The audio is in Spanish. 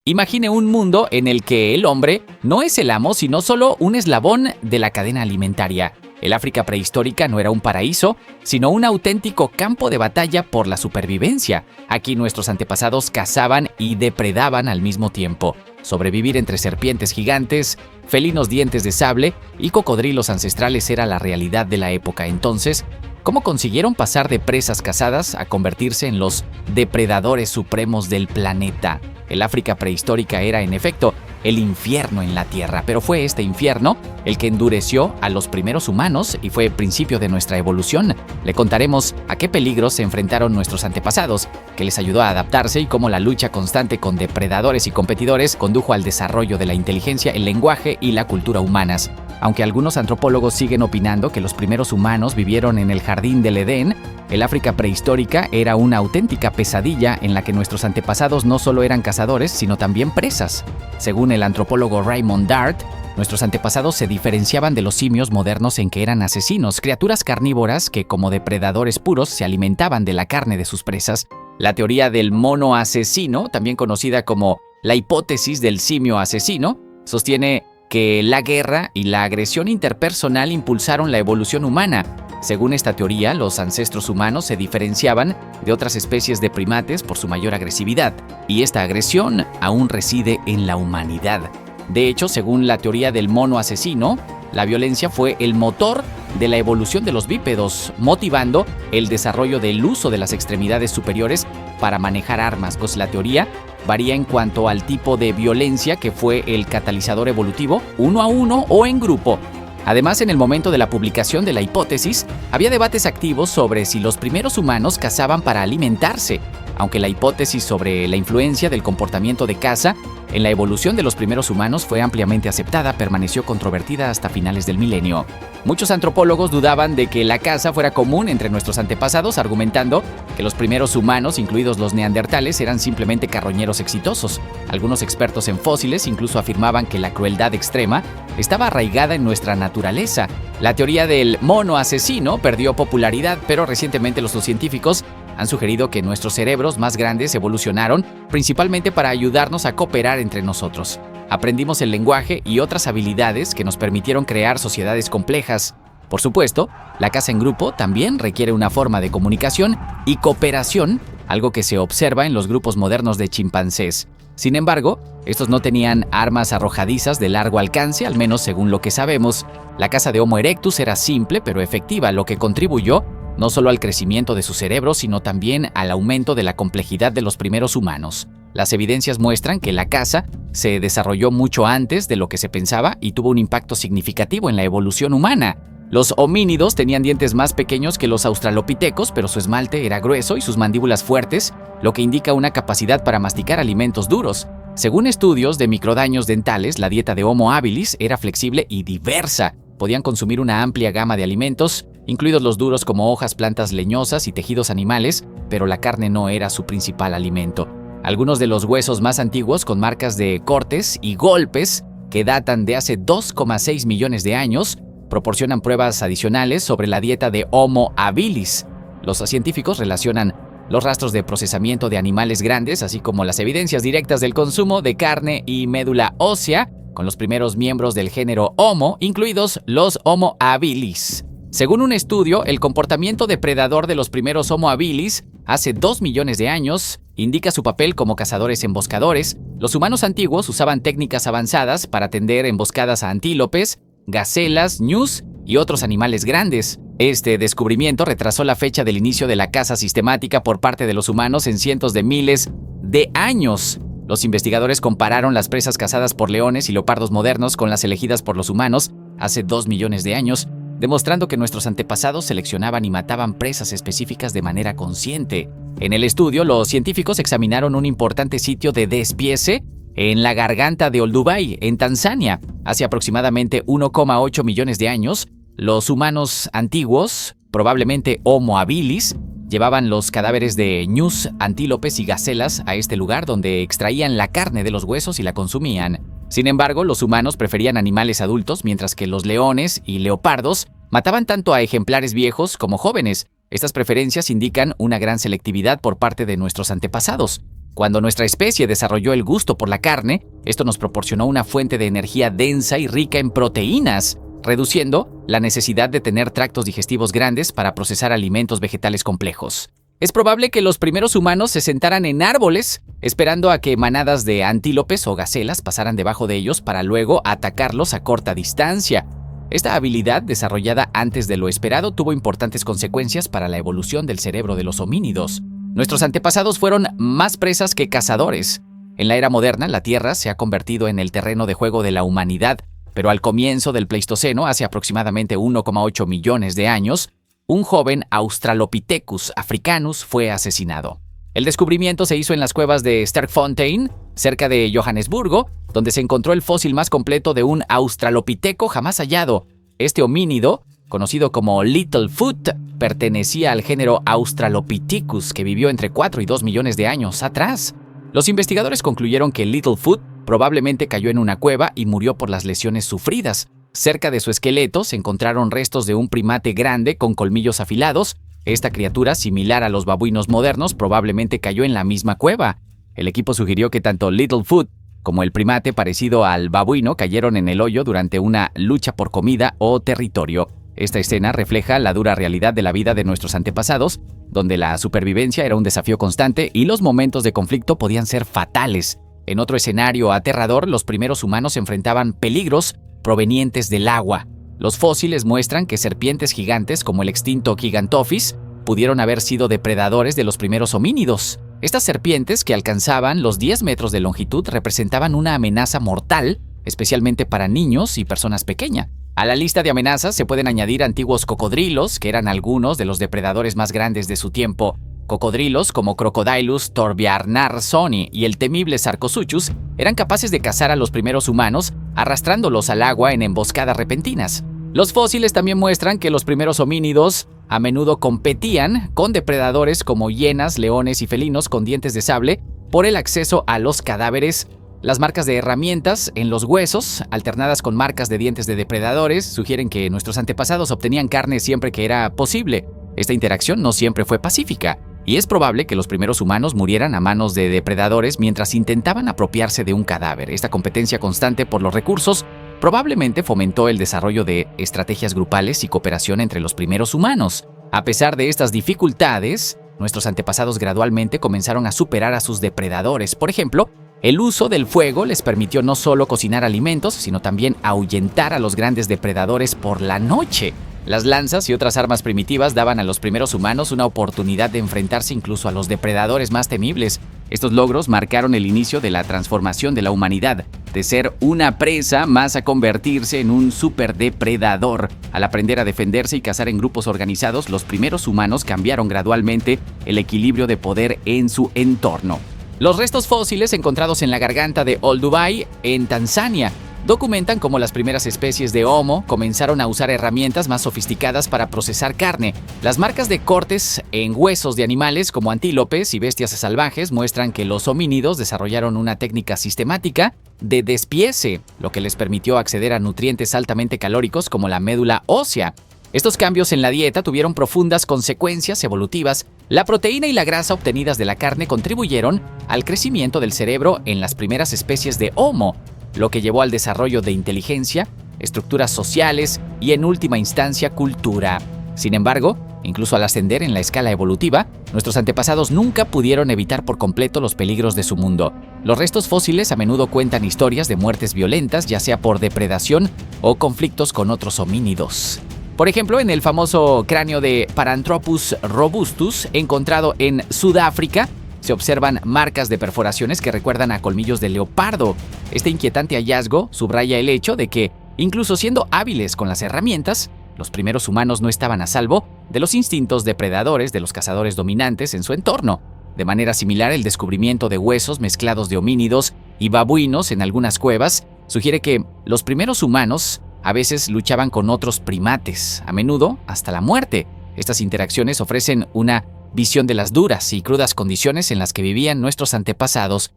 Imagine un mundo en el que el hombre no es el amo, sino solo un eslabón de la cadena alimentaria. El África prehistórica no era un paraíso, sino un auténtico campo de batalla por la supervivencia. Aquí nuestros antepasados cazaban y depredaban al mismo tiempo. Sobrevivir entre serpientes gigantes, felinos dientes de sable y cocodrilos ancestrales era la realidad de la época. Entonces, ¿cómo consiguieron pasar de presas cazadas a convertirse en los depredadores supremos del planeta? El África prehistórica era, en efecto, el infierno en la Tierra, pero fue este infierno el que endureció a los primeros humanos y fue el principio de nuestra evolución. Le contaremos a qué peligros se enfrentaron nuestros antepasados, qué les ayudó a adaptarse y cómo la lucha constante con depredadores y competidores condujo al desarrollo de la inteligencia, el lenguaje y la cultura humanas. Aunque algunos antropólogos siguen opinando que los primeros humanos vivieron en el jardín del Edén, el África prehistórica era una auténtica pesadilla en la que nuestros antepasados no solo eran cazadores, sino también presas. Según el antropólogo Raymond Dart, nuestros antepasados se diferenciaban de los simios modernos en que eran asesinos, criaturas carnívoras que, como depredadores puros, se alimentaban de la carne de sus presas. La teoría del mono asesino, también conocida como la hipótesis del simio asesino, sostiene que la guerra y la agresión interpersonal impulsaron la evolución humana. Según esta teoría, los ancestros humanos se diferenciaban de otras especies de primates por su mayor agresividad, y esta agresión aún reside en la humanidad. De hecho, según la teoría del mono asesino, la violencia fue el motor de la evolución de los bípedos, motivando el desarrollo del uso de las extremidades superiores para manejar armas, pues la teoría varía en cuanto al tipo de violencia que fue el catalizador evolutivo, uno a uno o en grupo. Además, en el momento de la publicación de la hipótesis, había debates activos sobre si los primeros humanos cazaban para alimentarse, aunque la hipótesis sobre la influencia del comportamiento de caza en la evolución de los primeros humanos fue ampliamente aceptada, permaneció controvertida hasta finales del milenio. Muchos antropólogos dudaban de que la caza fuera común entre nuestros antepasados, argumentando que los primeros humanos, incluidos los neandertales, eran simplemente carroñeros exitosos. Algunos expertos en fósiles incluso afirmaban que la crueldad extrema estaba arraigada en nuestra naturaleza. La teoría del mono asesino perdió popularidad, pero recientemente los científicos han sugerido que nuestros cerebros más grandes evolucionaron principalmente para ayudarnos a cooperar entre nosotros. Aprendimos el lenguaje y otras habilidades que nos permitieron crear sociedades complejas. Por supuesto, la caza en grupo también requiere una forma de comunicación y cooperación, algo que se observa en los grupos modernos de chimpancés. Sin embargo, estos no tenían armas arrojadizas de largo alcance, al menos según lo que sabemos. La caza de Homo erectus era simple pero efectiva, lo que contribuyó no solo al crecimiento de su cerebro, sino también al aumento de la complejidad de los primeros humanos. Las evidencias muestran que la caza se desarrolló mucho antes de lo que se pensaba y tuvo un impacto significativo en la evolución humana. Los homínidos tenían dientes más pequeños que los australopitecos, pero su esmalte era grueso y sus mandíbulas fuertes, lo que indica una capacidad para masticar alimentos duros. Según estudios de microdaños dentales, la dieta de Homo habilis era flexible y diversa. Podían consumir una amplia gama de alimentos, incluidos los duros como hojas, plantas leñosas y tejidos animales, pero la carne no era su principal alimento. Algunos de los huesos más antiguos con marcas de cortes y golpes, que datan de hace 2,6 millones de años, proporcionan pruebas adicionales sobre la dieta de Homo habilis. Los científicos relacionan los rastros de procesamiento de animales grandes, así como las evidencias directas del consumo de carne y médula ósea, con los primeros miembros del género Homo, incluidos los Homo habilis. Según un estudio, el comportamiento depredador de los primeros Homo habilis hace 2 millones de años indica su papel como cazadores emboscadores. Los humanos antiguos usaban técnicas avanzadas para tender emboscadas a antílopes, gacelas, ñus y otros animales grandes. Este descubrimiento retrasó la fecha del inicio de la caza sistemática por parte de los humanos en cientos de miles de años. Los investigadores compararon las presas cazadas por leones y leopardos modernos con las elegidas por los humanos hace 2 millones de años, demostrando que nuestros antepasados seleccionaban y mataban presas específicas de manera consciente. En el estudio, los científicos examinaron un importante sitio de despiece en la garganta de Olduvai, en Tanzania. Hace aproximadamente 1,8 millones de años, los humanos antiguos, probablemente Homo habilis, llevaban los cadáveres de ñus, antílopes y gacelas a este lugar donde extraían la carne de los huesos y la consumían. Sin embargo, los humanos preferían animales adultos, mientras que los leones y leopardos mataban tanto a ejemplares viejos como jóvenes. Estas preferencias indican una gran selectividad por parte de nuestros antepasados. Cuando nuestra especie desarrolló el gusto por la carne, esto nos proporcionó una fuente de energía densa y rica en proteínas, reduciendo la necesidad de tener tractos digestivos grandes para procesar alimentos vegetales complejos. Es probable que los primeros humanos se sentaran en árboles, esperando a que manadas de antílopes o gacelas pasaran debajo de ellos para luego atacarlos a corta distancia. Esta habilidad, desarrollada antes de lo esperado, tuvo importantes consecuencias para la evolución del cerebro de los homínidos. Nuestros antepasados fueron más presas que cazadores. En la era moderna, la Tierra se ha convertido en el terreno de juego de la humanidad, pero al comienzo del Pleistoceno, hace aproximadamente 1,8 millones de años, un joven Australopithecus africanus fue asesinado. El descubrimiento se hizo en las cuevas de Sterkfontein, cerca de Johannesburgo, donde se encontró el fósil más completo de un australopiteco jamás hallado. Este homínido, conocido como Littlefoot, pertenecía al género Australopithecus, que vivió entre 4 y 2 millones de años atrás. Los investigadores concluyeron que Littlefoot probablemente cayó en una cueva y murió por las lesiones sufridas. Cerca de su esqueleto se encontraron restos de un primate grande con colmillos afilados. Esta criatura, similar a los babuinos modernos, probablemente cayó en la misma cueva. El equipo sugirió que tanto Littlefoot como el primate parecido al babuino cayeron en el hoyo durante una lucha por comida o territorio. Esta escena refleja la dura realidad de la vida de nuestros antepasados, donde la supervivencia era un desafío constante y los momentos de conflicto podían ser fatales. En otro escenario aterrador, los primeros humanos enfrentaban peligros provenientes del agua. Los fósiles muestran que serpientes gigantes como el extinto Gigantophis pudieron haber sido depredadores de los primeros homínidos. Estas serpientes, que alcanzaban los 10 metros de longitud, representaban una amenaza mortal, especialmente para niños y personas pequeñas. A la lista de amenazas se pueden añadir antiguos cocodrilos, que eran algunos de los depredadores más grandes de su tiempo. Cocodrilos como Crocodylus torbjarnarssoni y el temible Sarcosuchus eran capaces de cazar a los primeros humanos, arrastrándolos al agua en emboscadas repentinas. Los fósiles también muestran que los primeros homínidos a menudo competían con depredadores como hienas, leones y felinos con dientes de sable por el acceso a los cadáveres. Las marcas de herramientas en los huesos, alternadas con marcas de dientes de depredadores, sugieren que nuestros antepasados obtenían carne siempre que era posible. Esta interacción no siempre fue pacífica, y es probable que los primeros humanos murieran a manos de depredadores mientras intentaban apropiarse de un cadáver. Esta competencia constante por los recursos probablemente fomentó el desarrollo de estrategias grupales y cooperación entre los primeros humanos. A pesar de estas dificultades, nuestros antepasados gradualmente comenzaron a superar a sus depredadores. Por ejemplo, el uso del fuego les permitió no solo cocinar alimentos, sino también ahuyentar a los grandes depredadores por la noche. Las lanzas y otras armas primitivas daban a los primeros humanos una oportunidad de enfrentarse incluso a los depredadores más temibles. Estos logros marcaron el inicio de la transformación de la humanidad, de ser una presa más a convertirse en un superdepredador. Al aprender a defenderse y cazar en grupos organizados, los primeros humanos cambiaron gradualmente el equilibrio de poder en su entorno. Los restos fósiles encontrados en la garganta de Olduvai, en Tanzania, documentan cómo las primeras especies de Homo comenzaron a usar herramientas más sofisticadas para procesar carne. Las marcas de cortes en huesos de animales como antílopes y bestias salvajes muestran que los homínidos desarrollaron una técnica sistemática de despiece, lo que les permitió acceder a nutrientes altamente calóricos como la médula ósea. Estos cambios en la dieta tuvieron profundas consecuencias evolutivas. La proteína y la grasa obtenidas de la carne contribuyeron al crecimiento del cerebro en las primeras especies de Homo, lo que llevó al desarrollo de inteligencia, estructuras sociales y, en última instancia, cultura. Sin embargo, incluso al ascender en la escala evolutiva, nuestros antepasados nunca pudieron evitar por completo los peligros de su mundo. Los restos fósiles a menudo cuentan historias de muertes violentas, ya sea por depredación o conflictos con otros homínidos. Por ejemplo, en el famoso cráneo de Paranthropus robustus, encontrado en Sudáfrica, se observan marcas de perforaciones que recuerdan a colmillos de leopardo. Este inquietante hallazgo subraya el hecho de que, incluso siendo hábiles con las herramientas, los primeros humanos no estaban a salvo de los instintos depredadores de los cazadores dominantes en su entorno. De manera similar, el descubrimiento de huesos mezclados de homínidos y babuinos en algunas cuevas sugiere que los primeros humanos a veces luchaban con otros primates, a menudo hasta la muerte. Estas interacciones ofrecen una visión de las duras y crudas condiciones en las que vivían nuestros antepasados